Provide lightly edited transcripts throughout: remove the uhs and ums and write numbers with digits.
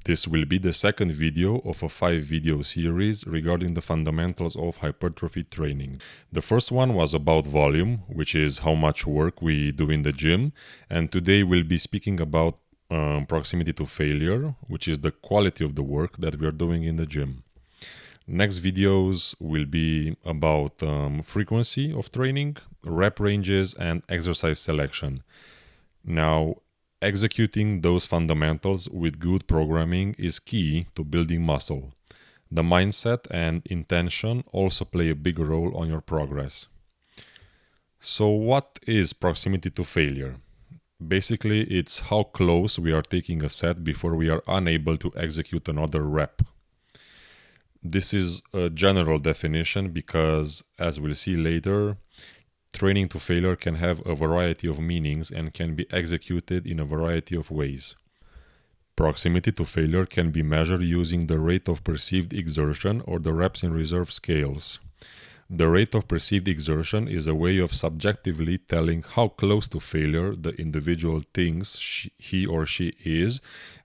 This will be the second video of a 5-video series regarding the fundamentals of hypertrophy training. The first one was about volume, which is how much work we do in the gym, and today we'll be speaking about proximity to failure, which is the quality of the work that we are doing in the gym. Next videos will be about frequency of training, rep ranges, and exercise selection. Now, executing those fundamentals with good programming is key to building muscle. The mindset and intention also play a big role on your progress. So what is proximity to failure? Basically, it's how close we are taking a set before we are unable to execute another rep. This is a general definition because, as we'll see later, training to failure can have a variety of meanings and can be executed in a variety of ways. Proximity to failure can be measured using the rate of perceived exertion or the reps in reserve scales. The rate of perceived exertion is a way of subjectively telling how close to failure the individual thinks he or she is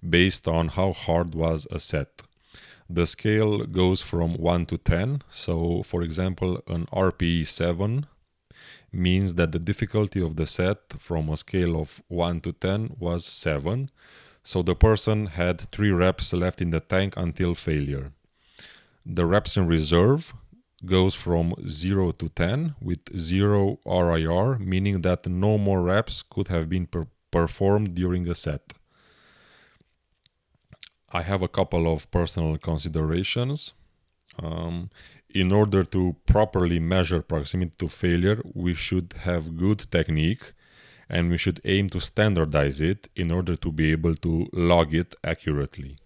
based on how hard was a set. The scale goes from 1 to 10, so for example an RPE 7 means that the difficulty of the set from a scale of 1 to 10 was 7, so the person had 3 reps left in the tank until failure. The reps in reserve goes from 0 to 10 with 0 RIR, meaning that no more reps could have been performed during a set. I have a couple of personal considerations. In order to properly measure proximity to failure, we should have good technique and we should aim to standardize it in order to be able to log it accurately.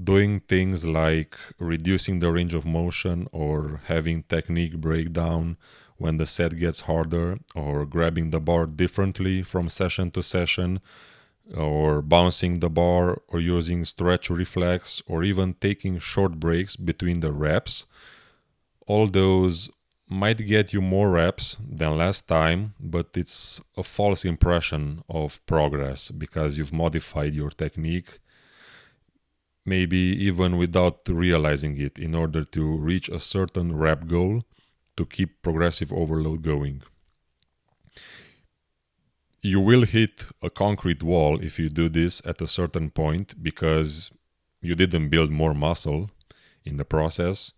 Doing things like reducing the range of motion or having technique breakdown when the set gets harder, or grabbing the bar differently from session to session, or bouncing the bar, or using stretch reflex, or even taking short breaks between the reps. All those might get you more reps than last time, but it's a false impression of progress because you've modified your technique, maybe even without realizing it, in order to reach a certain rep goal to keep progressive overload going. You will hit a concrete wall if you do this at a certain point because you didn't build more muscle in the process.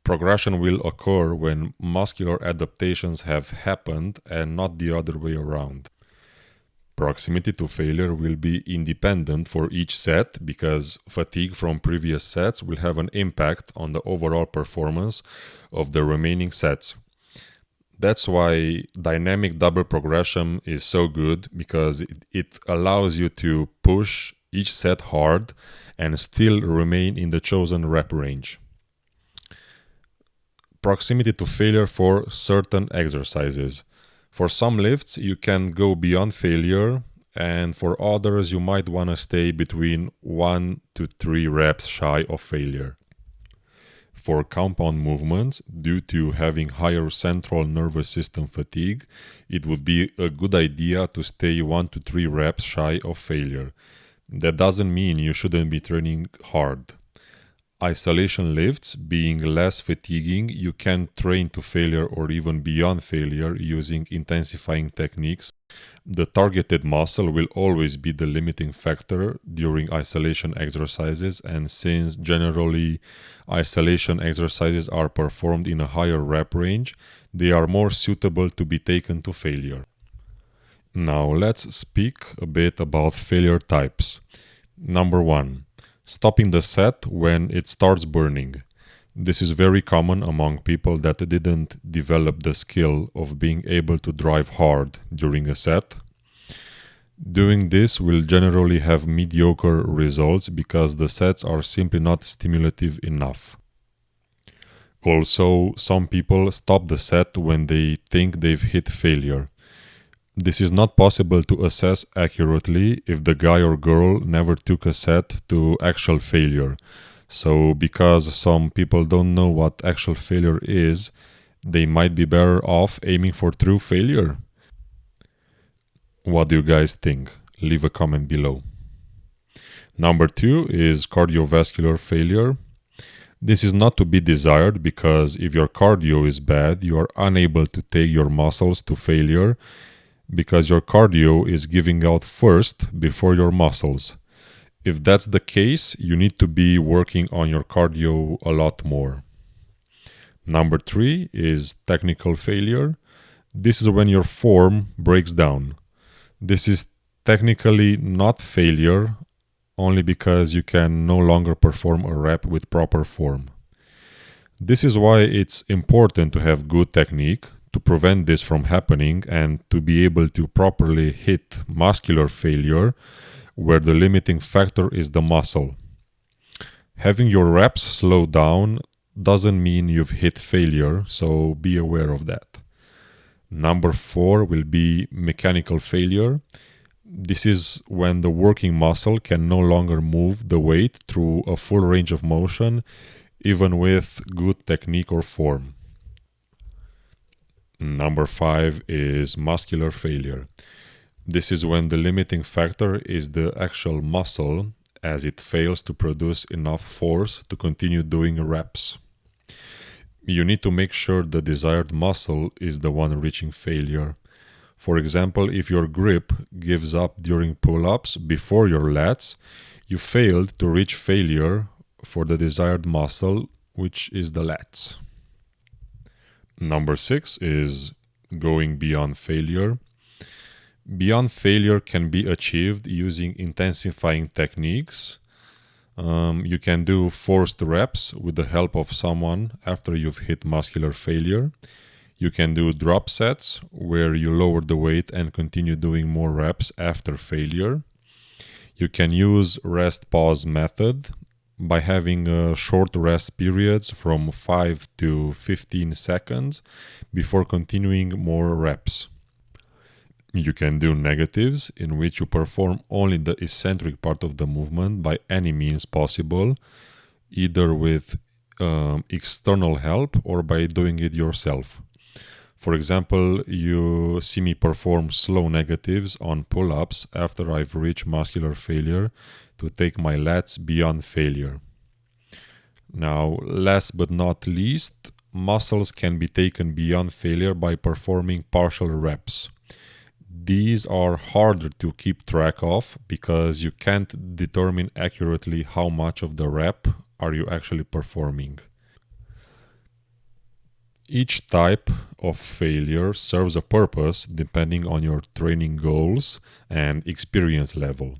Progression will occur when muscular adaptations have happened and not the other way around. Proximity to failure will be independent for each set because fatigue from previous sets will have an impact on the overall performance of the remaining sets. That's why dynamic double progression is so good, because it allows you to push each set hard and still remain in the chosen rep range. Proximity to failure for certain exercises. For some lifts, you can go beyond failure, and for others, you might want to stay between 1 to 3 reps shy of failure. For compound movements, due to having higher central nervous system fatigue, it would be a good idea to stay 1 to 3 reps shy of failure. That doesn't mean you shouldn't be training hard. Isolation lifts being less fatiguing, you can train to failure or even beyond failure using intensifying techniques. The targeted muscle will always be the limiting factor during isolation exercises, and since generally isolation exercises are performed in a higher rep range, they are more suitable to be taken to failure. Now let's speak a bit about failure types. Number 1. Stopping the set when it starts burning. This is very common among people that didn't develop the skill of being able to drive hard during a set. Doing this will generally have mediocre results because the sets are simply not stimulative enough. Also, some people stop the set when they think they've hit failure. This is not possible to assess accurately if the guy or girl never took a set to actual failure. So because some people don't know what actual failure is, they might be better off aiming for true failure. What do you guys think? Leave a comment below. Number 2 is cardiovascular failure. This is not to be desired because if your cardio is bad, you are unable to take your muscles to failure because your cardio is giving out first before your muscles. If that's the case, you need to be working on your cardio a lot more. Number 3 is technical failure. This is when your form breaks down. This is technically not failure, only because you can no longer perform a rep with proper form. This is why it's important to have good technique to prevent this from happening and to be able to properly hit muscular failure where the limiting factor is the muscle. Having your reps slow down doesn't mean you've hit failure, so be aware of that. Number 4 will be mechanical failure. This is when the working muscle can no longer move the weight through a full range of motion, even with good technique or form. Number 5 is muscular failure. This is when the limiting factor is the actual muscle as it fails to produce enough force to continue doing reps. You need to make sure the desired muscle is the one reaching failure. For example, if your grip gives up during pull-ups before your lats, you failed to reach failure for the desired muscle, which is the lats. Number 6 is going beyond failure. Beyond failure can be achieved using intensifying techniques. You can do forced reps with the help of someone after you've hit muscular failure. You can do drop sets where you lower the weight and continue doing more reps after failure. You can use rest-pause method by having short rest periods from 5 to 15 seconds before continuing more reps. You can do negatives, in which you perform only the eccentric part of the movement by any means possible, either with external help or by doing it yourself. For example, you see me perform slow negatives on pull-ups after I've reached muscular failure to take my lats beyond failure. Now, last but not least, muscles can be taken beyond failure by performing partial reps. These are harder to keep track of because you can't determine accurately how much of the rep are you actually performing. Each type of failure serves a purpose depending on your training goals and experience level.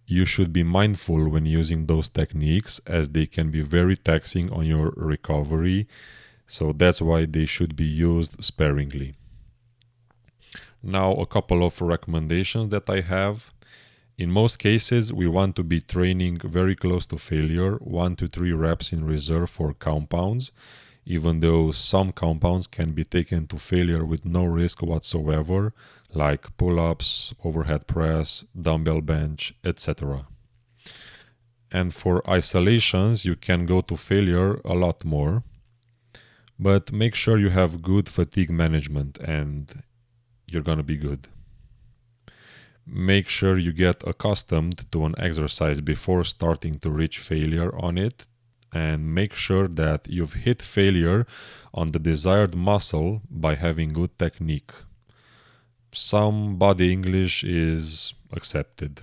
You should be mindful when using those techniques as they can be very taxing on your recovery, so that's why they should be used sparingly. Now, a couple of recommendations that I have. In most cases, we want to be training very close to failure, 1 to 3 reps in reserve for compounds, even though some compounds can be taken to failure with no risk whatsoever, like pull-ups, overhead press, dumbbell bench, etc. And for isolations, you can go to failure a lot more, but make sure you have good fatigue management and you're gonna be good. Make sure you get accustomed to an exercise before starting to reach failure on it, and make sure that you've hit failure on the desired muscle by having good technique. Some body English is accepted.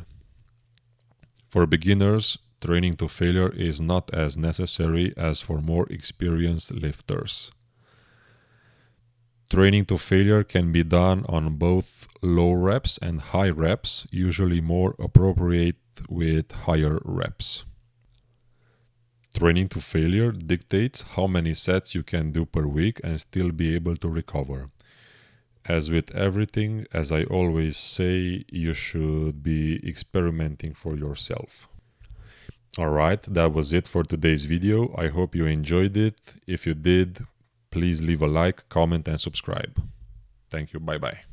For beginners, training to failure is not as necessary as for more experienced lifters. Training to failure can be done on both low reps and high reps, usually more appropriate with higher reps. Training to failure dictates how many sets you can do per week and still be able to recover. As with everything, as I always say, you should be experimenting for yourself. Alright, that was it for today's video. I hope you enjoyed it. If you did, please leave a like, comment and subscribe. Thank you. Bye bye.